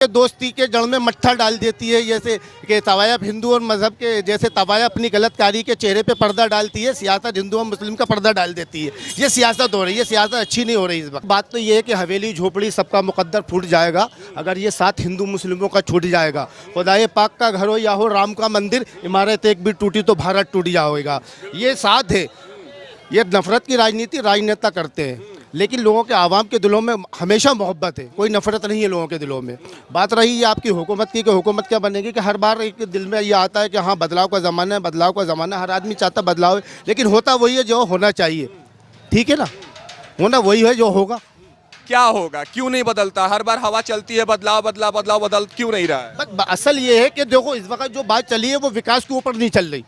दोस्ती के जड़ में मट्ठा डाल देती है, जैसे कि तवायफ हिंदू और मज़हब के जैसे तवायफ अपनी गलत कारी के चेहरे पे पर्दा डालती है, सियासत हिंदू और मुस्लिम का पर्दा डाल देती है। ये सियासत हो रही है, सियासत अच्छी नहीं हो रही इस वक्त। बात तो ये है कि हवेली झोपड़ी सबका मुकद्दर फूट जाएगा अगर ये साथ हिंदू मुस्लिमों का छूट जाएगा। खुदाए पाक का घर हो या हो राम का मंदिर, इमारत एक भी टूटी तो भारत टूट जाएगा। ये साथ है। ये नफरत की राजनीति राजनेता करते हैं, लेकिन लोगों के आवाम के दिलों में हमेशा मोहब्बत है, कोई नफरत नहीं है लोगों के दिलों में। बात रही है आपकी हुकूमत की कि हुकूमत क्या बनेगी, कि हर बार एक दिल में ये आता है कि हाँ बदलाव का ज़माना है, बदलाव का ज़माना है, हर आदमी चाहता बदलाव है, लेकिन होता वही है जो होना चाहिए। ठीक है ना, होना वही है जो होगा। क्या होगा, क्यों नहीं बदलता? हर बार हवा चलती है, बदलाव बदलाव बदलाव बदल क्यों नहीं रहा है? बस असल ये है कि देखो इस वक्त जो बात चली है वो विकास के ऊपर नहीं चल रही।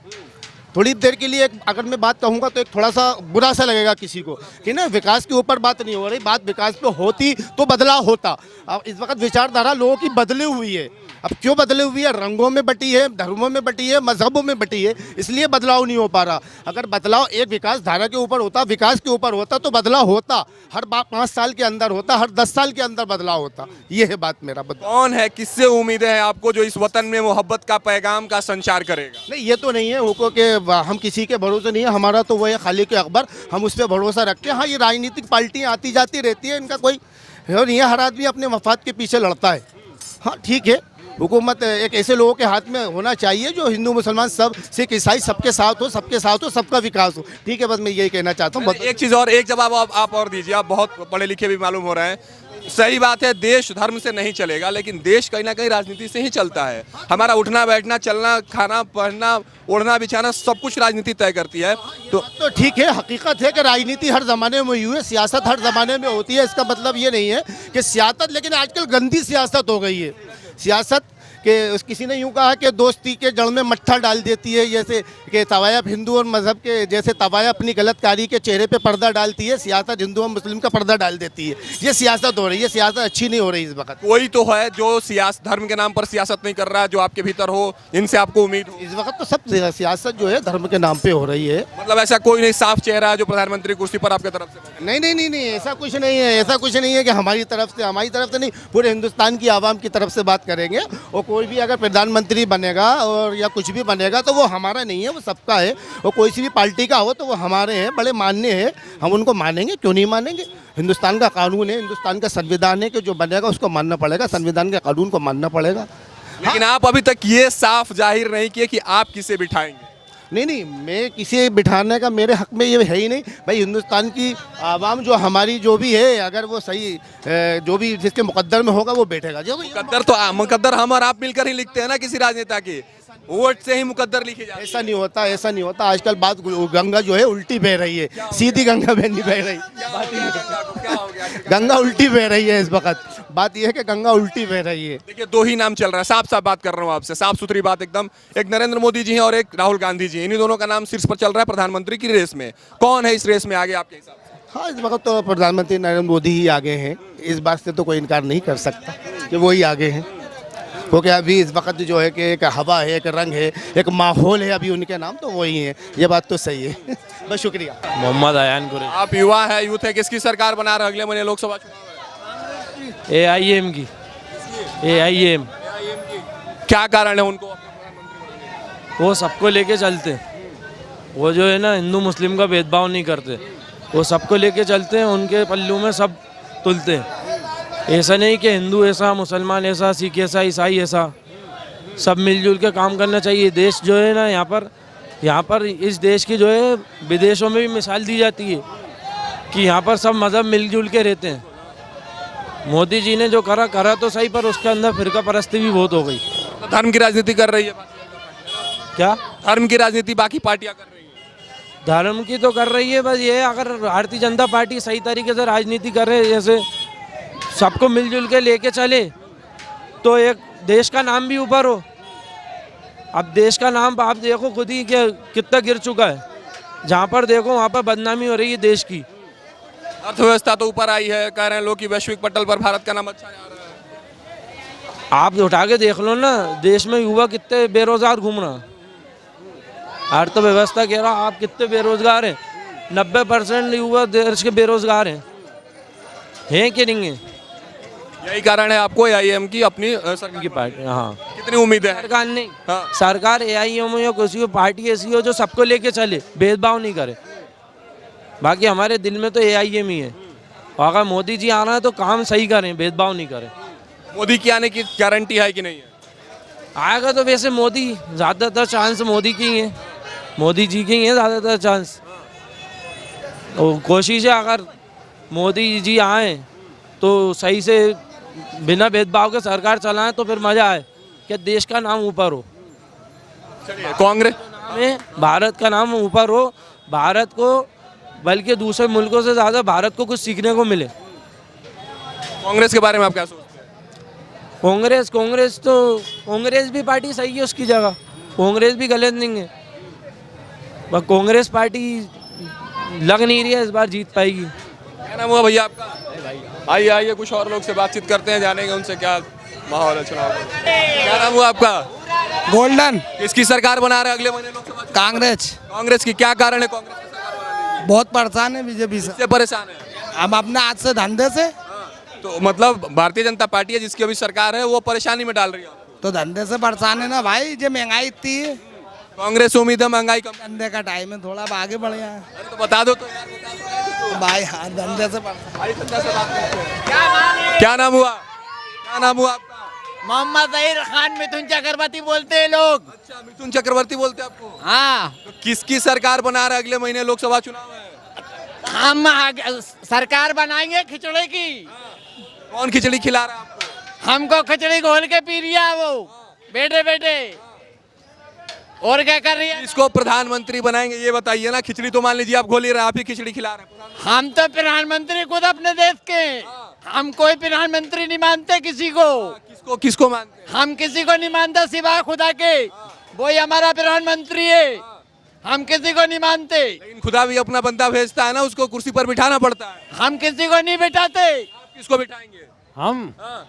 थोड़ी देर के लिए अगर मैं बात कहूँगा तो एक थोड़ा सा बुरा सा लगेगा किसी को कि ना विकास के ऊपर बात नहीं हो रही, बात विकास पे होती तो बदलाव होता। अब इस वक्त विचारधारा लोगों की बदली हुई है। अब क्यों बदली हुई है? रंगों में बटी है, धर्मों में बटी है, मजहबों में बटी है, इसलिए बदलाव नहीं हो पा रहा। अगर बदलाव एक विकास धारा के ऊपर होता, विकास के ऊपर होता तो बदलाव होता। हर बात 5 साल के अंदर होता, हर 10 साल के अंदर बदलाव होता। ये है बात मेरा। कौन है, किससे उम्मीदें हैं आपको जो इस वतन में मोहब्बत का पैगाम का संचार करेगा? नहीं, ये तो नहीं है उनको कि हम किसी के भरोसे नहीं है, हमारा तो वो है खालिक अकबर, हम उस पर भरोसा रखते हैं। हाँ, ये राजनीतिक पार्टियाँ आती जाती रहती है, इनका कोई नहीं है, हर आदमी अपने मफाद के पीछे लड़ता है। हाँ ठीक है, हुकूमत एक ऐसे लोगों के हाथ में होना चाहिए जो हिंदू मुसलमान सब सिख ईसाई सबके साथ हो, सबके साथ हो, सबका विकास हो। ठीक है, बस मैं यही कहना चाहता हूँ। एक चीज़ और, एक जवाब आप और दीजिए। आप बहुत पढ़े लिखे भी मालूम हो रहे हैं। सही बात है, देश धर्म से नहीं चलेगा, लेकिन देश कहीं ना कहीं राजनीति से ही चलता है। हमारा उठना बैठना, चलना, खाना पहनना, ओढ़ना बिछाना, सब कुछ राजनीति तय करती है। तो ठीक है, हकीकत है कि राजनीति हर ज़माने में हुई है, सियासत हर ज़माने में होती है। इसका मतलब ये नहीं है कि सियासत, लेकिन आजकल गंदी सियासत हो गई है। सियासत कि किसी ने यूँ कहा कि दोस्ती के जड़ में मट्ठा डाल देती है, जैसे कि तवायफ हिंदू और मज़हब के जैसे तवायफ अपनी गलत कारी के चेहरे पे पर्दा डालती है, सियासत हिंदू और मुस्लिम का पर्दा डाल देती है। ये सियासत हो रही है, सियासत अच्छी नहीं हो रही इस वक्त। कोई तो है जो सियासत धर्म के नाम पर सियासत नहीं कर रहा है, जो आपके भीतर हो, इनसे आपको उम्मीद हो? इस वक्त तो सब सियासत जो है धर्म के नाम पे हो रही है। मतलब ऐसा कोई नहीं साफ चेहरा है जो प्रधानमंत्री कुर्सी पर आपके तरफ से? नहीं, ऐसा कुछ नहीं है। ऐसा कुछ नहीं है कि हमारी तरफ से नहीं, पूरे हिंदुस्तान की आवाम की तरफ से बात करेंगे। और कोई भी अगर प्रधानमंत्री बनेगा और या कुछ भी बनेगा तो वो हमारा नहीं है, वो सबका है। और कोई सी भी पार्टी का हो तो वो हमारे हैं, बड़े मान्य हैं, हम उनको मानेंगे, क्यों नहीं मानेंगे। हिंदुस्तान का कानून है, हिंदुस्तान का संविधान है कि जो बनेगा उसको मानना पड़ेगा, संविधान के कानून को मानना पड़ेगा। लेकिन आप अभी तक ये साफ जाहिर नहीं किए कि आप किसे बिठाएंगे। नहीं, मैं किसी बिठाने का मेरे हक में ये है ही नहीं भाई। हिंदुस्तान की आवाम जो हमारी जो भी है, अगर वो सही जो भी जिसके मुकद्दर में होगा वो बैठेगा। जो मुकद्दर हम और आप मिलकर ही लिखते हैं ना, किसी राजनेता के वोट से ही मुकद्दर लिखे जाते हैं। ऐसा नहीं होता, ऐसा नहीं होता। आजकल बात गंगा जो है उल्टी बह रही है, सीधी गंगा नहीं बह रही। गंगा उल्टी बह रही है इस वक्त। बात यह है कि गंगा उल्टी बह रही है। देखिए, दो ही नाम चल रहा है, साफ साफ बात कर रहा हूँ आपसे, साफ सुथरी बात एकदम। एक नरेंद्र मोदी जी हैं और एक राहुल गांधी जी हैं। इन्हीं दोनों का नाम शीर्ष पर चल रहा है प्रधानमंत्री की रेस में। कौन है इस रेस में आगे आपके हिसाब से? हाँ, इस वक्त तो प्रधानमंत्री नरेंद्र मोदी ही आगे हैं। इस बात से तो कोई इनकार नहीं कर सकता कि वो ही आगे हैं, क्योंकि अभी इस वक्त जो है कि एक हवा है, एक रंग है, एक माहौल है, अभी उनके नाम तो वही है। ये बात तो सही है। बस शुक्रिया। मोहम्मद अयान कुरैशी। आप युवा है, यूथ है, किसकी सरकार बना रहे अगले महीने लोकसभा चुनाव है? AIM की। AIM। क्या कारण है उनको? वो सबको लेके चलते, वो जो है ना हिंदू मुस्लिम का भेदभाव नहीं करते, वो सबको लेके चलते हैं, उनके पल्लू में सब तुलते हैं। ऐसा नहीं कि हिंदू ऐसा, मुसलमान ऐसा, सिख ऐसा, ईसाई ऐसा, सब मिलजुल के काम करना चाहिए। देश जो है ना यहाँ पर इस देश की जो है विदेशों में भी मिसाल दी जाती है कि यहाँ पर सब मज़हब मिलजुल के रहते हैं। मोदी जी ने जो करा तो सही, पर उसके अंदर फिरका परस्ती भी बहुत हो गई। तो धर्म की राजनीति कर रही है क्या? धर्म की राजनीति बाकी पार्टियां कर रही है? धर्म की तो कर रही है, बस ये अगर भारतीय जनता पार्टी सही तरीके से राजनीति करे, जैसे सबको मिलजुल के लेके चले, तो एक देश का नाम भी ऊपर हो। अब देश का नाम आप देखो खुद ही कि कितना गिर चुका है। जहाँ पर देखो वहाँ पर बदनामी हो रही है देश की। अर्थव्यवस्था तो ऊपर आई है, कह रहे हैं लोग कि वैश्विक पटल पर भारत का नाम अच्छा जा रहा है। आप उठा के देख लो ना, देश में युवा कितने बेरोजगार घूम रहा। अर्थव्यवस्था कह रहा आप कितने बेरोजगार हैं। 90% युवा देश के बेरोजगार हैं कि नहीं है? यही कारण है आपको एआईएम की अपनी सरकार की पार्टी, हाँ। कितनी उम्मीद है? सरकार नहीं, हाँ। सरकार AIM या किसी को पार्टी ऐसी हो जो सबको लेके चले, भेदभाव नहीं करे। बाकी हमारे दिल में तो AIM ही है, और अगर मोदी जी आ रहे हैं तो काम सही करें, भेदभाव नहीं करें। मोदी के आने की गारंटी है कि नहीं है? आएगा तो वैसे मोदी, ज़्यादातर चांस मोदी की ही है, मोदी जी की ही है ज़्यादातर चांस। तो कोशिश है अगर मोदी जी आए तो सही से बिना भेदभाव के सरकार चलाएं तो फिर मज़ा आए कि देश का नाम ऊपर हो, चलिए कांग्रेस में भारत का नाम ऊपर हो, भारत को बल्कि दूसरे मुल्कों से ज़्यादा भारत को कुछ सीखने को मिले। कांग्रेस के बारे में आप क्या सोचते हैं? कांग्रेस भी पार्टी सही है उसकी जगह, कांग्रेस भी गलत नहीं है, पर कांग्रेस पार्टी लग नहीं रही है इस बार जीत पाएगी। क्या नाम हुआ भैया आपका? आइए आइए कुछ और लोग से बातचीत करते हैं, जानेंगे उनसे क्या माहौल है चुनाव का। क्या नाम हुआ आपका? गोल्डन। किसकी सरकार बना रहे हैं अगले महीने लोकसभा चुनाव? कांग्रेस। कांग्रेस की क्या कारण है कांग्रेस की सरकार बनाने की? बहुत परेशान है बीजेपी से। किससे परेशान है? हम अपने हाथ से धंधे से, तो मतलब भारतीय जनता पार्टी है जिसकी अभी सरकार है वो परेशानी में डाल रही है आपको। तो धंधे से परेशान है ना भाई, जो महंगाई इतनी है। कांग्रेस से उम्मीद है महंगाई कम। धंधे का टाइम है, थोड़ा आगे बढ़ गया है। अरे तो बता दो तो यार, बता दो। भाई हाँ, धंधे से परेशान। भाई सच्चा से बात करते हैं। क्या नाम हुआ? क्या नाम हुआ आपका? मोहम्मद जहीर खान मिथुन चक्रवर्ती बोलते हैं लोग। अच्छा, मिथुन चक्रवर्ती बोलते हैं आपको? हाँ, तो किसकी सरकार बना रहे अगले महीने लोकसभा चुनाव है? हम सरकार बनाएंगे खिचड़ी की। कौन खिचड़ी खिला रहा है आपको? हमको खिचड़ी घोल के पी रही है वो बेटे बेटे। और क्या कर रही है? इसको प्रधानमंत्री बनाएंगे ये बताइए ना। खिचड़ी तो मान लीजिए आप घोल ही रहे, आप ही खिचड़ी खिला रहे हैं। हम तो प्रधानमंत्री खुद अपने देश के, हम कोई प्रधानमंत्री नहीं मानते किसी को। किसको किसको मानते हैं? हम किसी को नहीं मानते सिवाय खुदा के, वही हमारा प्रधानमंत्री है। हम किसी को नहीं मानते। लेकिन खुदा भी अपना बंदा भेजता है ना, उसको कुर्सी पर बिठाना पड़ता है। हम किसी को नहीं बिठाते। आप किसको बिठाएंगे? हम हाँ,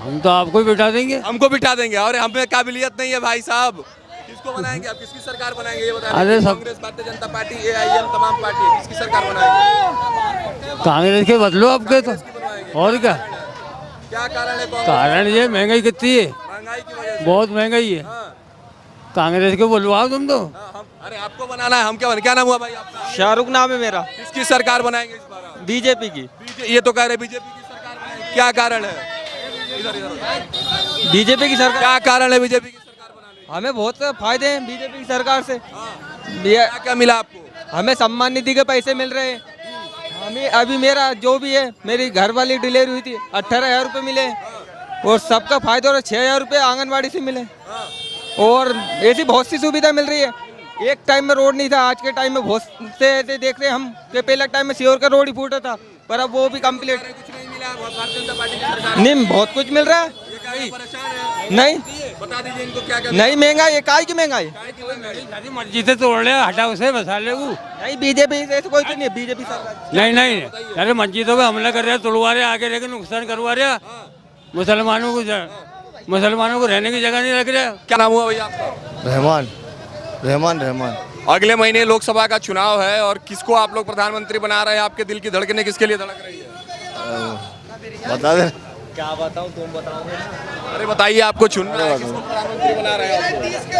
हम तो आपको ही बिठा देंगे। हमको बिठा देंगे। और हमें काबिलियत नहीं है भाई साहब। किसको बनाएंगे आप? किसकी सरकार बनाएंगे ये बताइए। अरे सब- कांग्रेस, भारतीय जनता पार्टी, AIM तमाम पार्टी, किसकी सरकार बनाएंगे? कांग्रेस के बदलो आपके तो, और क्या क्या कारण है कांग्रेस? कारण ये महंगाई कितनी है, महंगाई की वजह से। बहुत महंगाई है। हाँ, कांग्रेस के बुलवाओ तुम तो। हाँ, अरे आपको बनाना है, हम क्या बने? क्या नाम हुआ भाई आपका? शाहरुख नाम है मेरा। किसकी सरकार बनाएंगे इस बार आप? बीजेपी की। ये तो कह रहे बीजेपी की सरकार बनाएंगे। क्या कारण है? इधर इधर। बीजेपी की सरकार, क्या कारण है बीजेपी की सरकार बनाने के? हमें बहुत फायदे हैं बीजेपी की सरकार से। हाँ, ये क्या क्या मिला आपको? हमें सम्मान निधि के पैसे मिल रहे हैं। हमें अभी मेरा जो भी है, मेरी घर वाली डिलीवरी हुई थी, 18,000 रुपये मिले। और सबका फायदा हो रहा है, 6,000 रुपये आंगनबाड़ी से मिले। और ऐसी बहुत सी सुविधा मिल रही है। एक टाइम में रोड नहीं था, आज के टाइम में बहुत से ऐसे देख रहे हैं हम कि पहले टाइम में सीहोर का रोड ही फूटा था, पर अब वो भी कंप्लीट। कुछ नहीं मिला भारतीय जनता पार्टी की सरकार। नहीं, बहुत कुछ मिल रहा है। ये क्या है? परेशान है? नहीं बता दीजिए इनको क्या क्या। नहीं, महंगाई है, काय की महंगाई। मर्जी से तोड़ ले, हटा उसे मसाले को। नहीं, बीजेपी से कोई तो नहीं है, बीजेपी सरकार। नहीं नहीं, अरे मस्जिदों पे हमला कर रहे हैं, तोड़वा रहे हैं, आगे लेके नुकसान करवा रहे हैं। मुसलमानों को रहने की जगह नहीं रख रहे। क्या नाम हुआ भैया आपका? रहमान। अगले महीने लोकसभा का चुनाव है और किसको आप लोग प्रधानमंत्री बना रहे हैं? आपके दिल की धड़कनें किसके लिए धड़क रही है? बता दे। क्या बताऊं, तुम बताओ। अरे बताइए, आपको चुनना है, किसको प्रधानमंत्री बना रहे हैं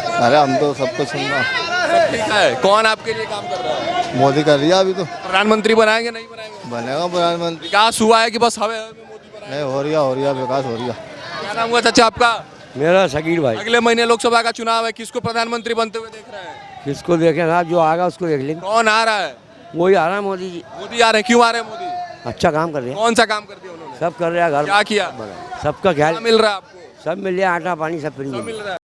आप? अरे हम तो सबको सुनना। सब ठीक है। कौन आपके लिए काम कर रहा है? मोदी कर रही है अभी तो। प्रधानमंत्री बनाएंगे नहीं बनाएंगे? बनेगा प्रधानमंत्री। विकास हुआ है कि बस हवे हवे में मोदी बनाएंगे? नहीं, हो रही है विकास हो रही है। क्या नाम हुआ चाचा आपका? मेरा शकीर भाई। अगले महीने लोकसभा का चुनाव है, किसको प्रधानमंत्री बनते हुए देख रहे हैं? किसको देखें आप, जो आएगा उसको देख लेंगे। कौन आ रहा है? वही आ रहा है, मोदी जी। मोदी आ रहे हैं। क्यों आ रहे हैं मोदी? अच्छा काम कर रहे हैं, कौन सा काम कर दिया उन्होंने? सब कर रहे हैं, घर क्या किया? सबका ख्याल, क्या मिल रहा है आपको? सब मिल रहा है, आटा पानी सब फ्री सब है। मिल रहा है।